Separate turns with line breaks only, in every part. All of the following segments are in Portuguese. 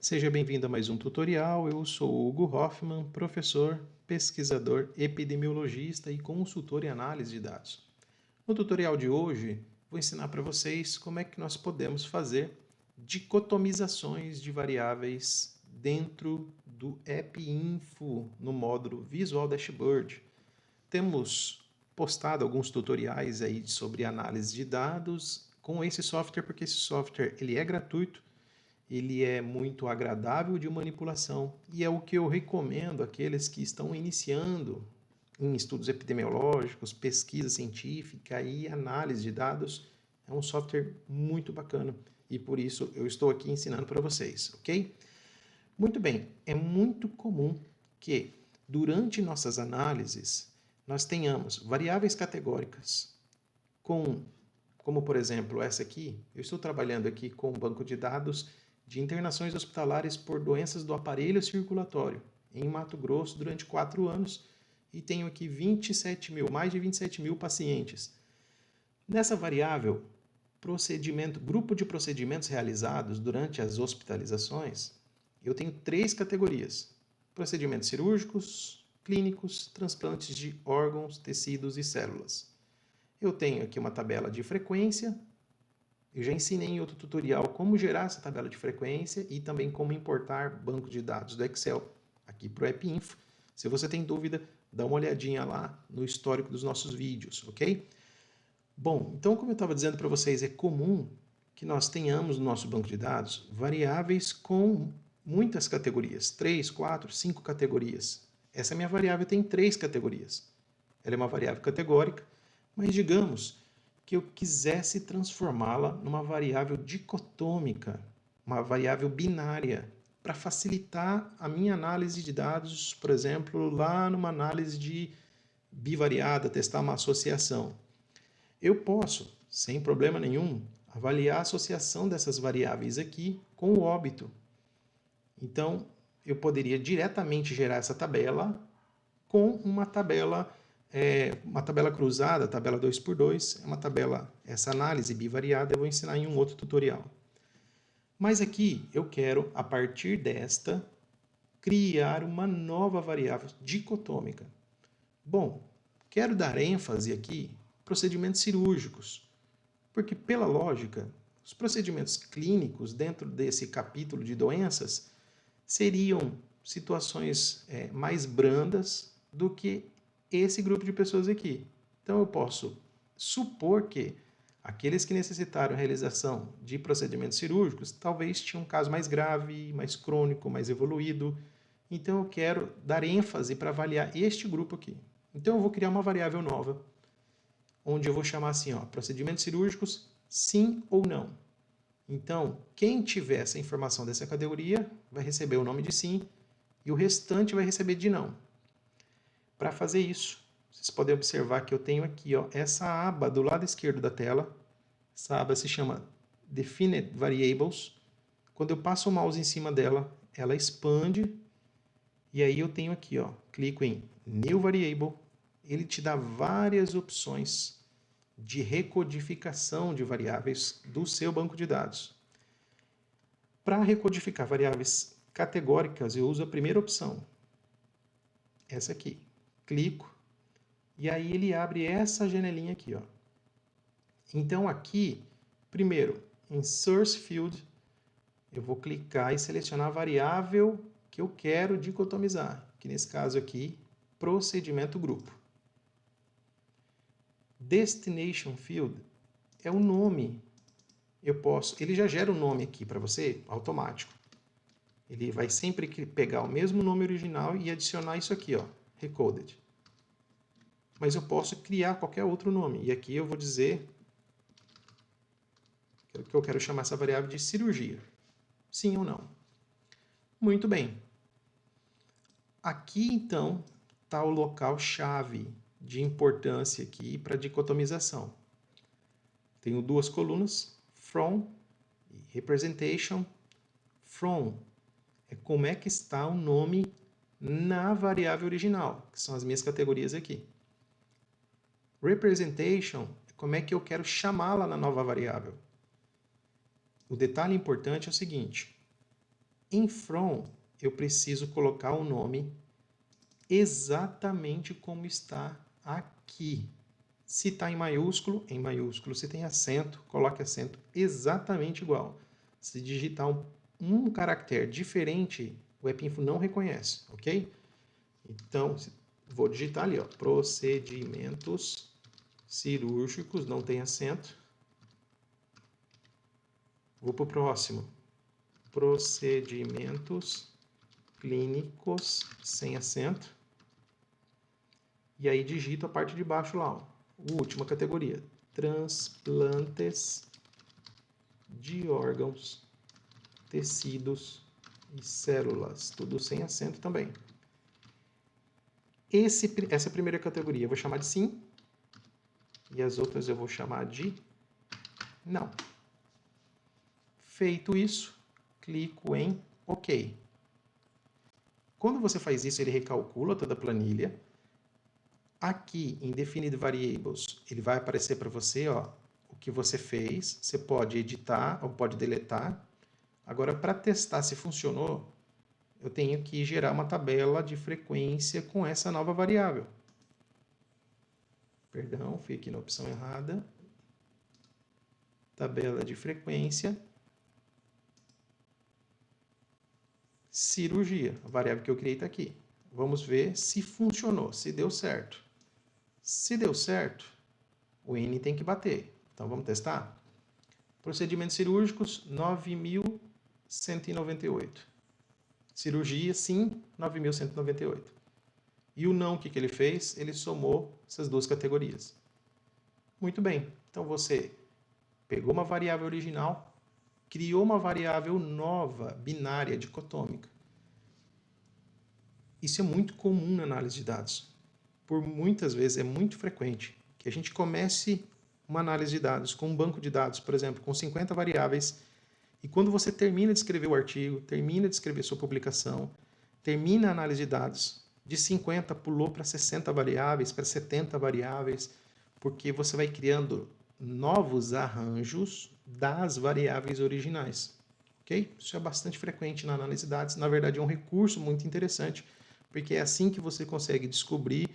Seja bem-vindo a mais um tutorial. Eu sou Hugo Hoffman, professor, pesquisador, epidemiologista e consultor em análise de dados. No tutorial de hoje, vou ensinar para vocês como é que nós podemos fazer dicotomizações de variáveis dentro do AppInfo, no módulo Visual Dashboard. Temos postado alguns tutoriais aí sobre análise de dados com esse software, porque esse software ele é gratuito, ele é muito agradável de manipulação e é o que eu recomendo àqueles que estão iniciando em estudos epidemiológicos, pesquisa científica e análise de dados. É um software muito bacana e por isso eu estou aqui ensinando para vocês, ok? Muito bem, é muito comum que durante nossas análises nós tenhamos variáveis categóricas como por exemplo essa aqui. Eu estou trabalhando aqui com um banco de dados de internações hospitalares por doenças do aparelho circulatório em Mato Grosso durante 4 anos e tenho aqui mais de 27 mil pacientes. Nessa variável, grupo de procedimentos realizados durante as hospitalizações, eu tenho 3 categorias: procedimentos cirúrgicos, clínicos, transplantes de órgãos, tecidos e células. Eu tenho aqui uma tabela de frequência. Eu já ensinei em outro tutorial como gerar essa tabela de frequência e também como importar banco de dados do Excel aqui para o AppInfo. Se você tem dúvida, dá uma olhadinha lá no histórico dos nossos vídeos, ok? Bom, então como eu estava dizendo para vocês, é comum que nós tenhamos no nosso banco de dados variáveis com muitas categorias, 3, 4, 5 categorias. Essa minha variável tem 3 categorias. Ela é uma variável categórica, mas digamos que eu quisesse transformá-la numa variável dicotômica, uma variável binária, para facilitar a minha análise de dados, por exemplo, lá numa análise de bivariada, testar uma associação. Eu posso, sem problema nenhum, avaliar a associação dessas variáveis aqui com o óbito. Então, eu poderia diretamente gerar essa tabela com uma tabela cruzada, tabela 2x2, é uma tabela, essa análise bivariada eu vou ensinar em um outro tutorial. Mas aqui eu quero, a partir desta, criar uma nova variável dicotômica. Bom, quero dar ênfase aqui procedimentos cirúrgicos, porque pela lógica, os procedimentos clínicos dentro desse capítulo de doenças seriam situações mais brandas do que esse grupo de pessoas aqui. Então eu posso supor que aqueles que necessitaram a realização de procedimentos cirúrgicos talvez tinham um caso mais grave, mais crônico, mais evoluído. Então eu quero dar ênfase para avaliar este grupo aqui. Então eu vou criar uma variável nova, onde eu vou chamar assim, procedimentos cirúrgicos, sim ou não. Então, quem tiver essa informação dessa categoria vai receber o nome de sim e o restante vai receber de não. Para fazer isso, vocês podem observar que eu tenho aqui essa aba do lado esquerdo da tela. Essa aba se chama Definite Variables. Quando eu passo o mouse em cima dela, ela expande. E aí eu tenho aqui, clico em New Variable. Ele te dá várias opções de recodificação de variáveis do seu banco de dados. Para recodificar variáveis categóricas, eu uso a primeira opção. Essa aqui. Clico e aí ele abre essa janelinha aqui. Então aqui, primeiro, em Source Field, eu vou clicar e selecionar a variável que eu quero dicotomizar, que nesse caso aqui, procedimento grupo. Destination Field é o nome. Ele já gera o nome aqui para você, automático. Ele vai sempre pegar o mesmo nome original e adicionar isso aqui, Recoded. Mas eu posso criar qualquer outro nome. E aqui eu vou dizer que eu quero chamar essa variável de cirurgia. Sim ou não? Muito bem. Aqui, então, está o local-chave de importância aqui para dicotomização. Tenho 2 colunas, from e representation. From é como é que está o nome na variável original, que são as minhas categorias aqui. Representation é como é que eu quero chamá-la na nova variável. O detalhe importante é o seguinte: Em from, eu preciso colocar o nome exatamente como está aqui. Se está em maiúsculo, em maiúsculo. Se tem acento, coloque acento exatamente igual. Se digitar um caractere diferente, o Epinfo não reconhece, ok? Então, vou digitar ali, ó, procedimentos cirúrgicos, não tem acento. Vou para o próximo. Procedimentos clínicos sem acento. E aí digito a parte de baixo lá, ó. Última categoria. Transplantes de órgãos, tecidos e células. Tudo sem acento também. Essa primeira categoria eu vou chamar de sim. E as outras eu vou chamar de não. Feito isso, clico em OK. Quando você faz isso, ele recalcula toda a planilha. Aqui em Defined Variables, ele vai aparecer para você, ó, o que você fez. Você pode editar ou pode deletar. Agora, para testar se funcionou, eu tenho que gerar uma tabela de frequência com essa nova variável. Perdão, fui aqui na opção errada. Tabela de frequência. Cirurgia, a variável que eu criei está aqui. Vamos ver se funcionou, se deu certo. Se deu certo, o N tem que bater. Então vamos testar? Procedimentos cirúrgicos, 9.198. Cirurgia, sim, 9.198. E o não, o que ele fez? Ele somou essas duas categorias. Muito bem, então você pegou uma variável original, criou uma variável nova, binária, dicotômica. Isso é muito comum na análise de dados. Por muitas vezes, é muito frequente que a gente comece uma análise de dados com um banco de dados, por exemplo, com 50 variáveis, e quando você termina de escrever o artigo, termina de escrever sua publicação, termina a análise de dados, de 50 pulou para 60 variáveis, para 70 variáveis, porque você vai criando novos arranjos das variáveis originais. Ok? Isso é bastante frequente na análise de dados. Na verdade, é um recurso muito interessante, porque é assim que você consegue descobrir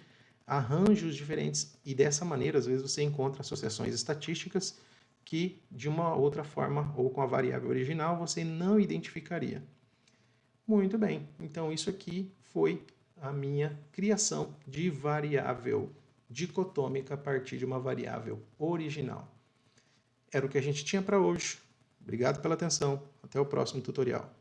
arranjos diferentes e dessa maneira, às vezes, você encontra associações estatísticas que, de uma outra forma, ou com a variável original, você não identificaria. Muito bem, então isso aqui foi a minha criação de variável dicotômica a partir de uma variável original. Era o que a gente tinha para hoje. Obrigado pela atenção. Até o próximo tutorial.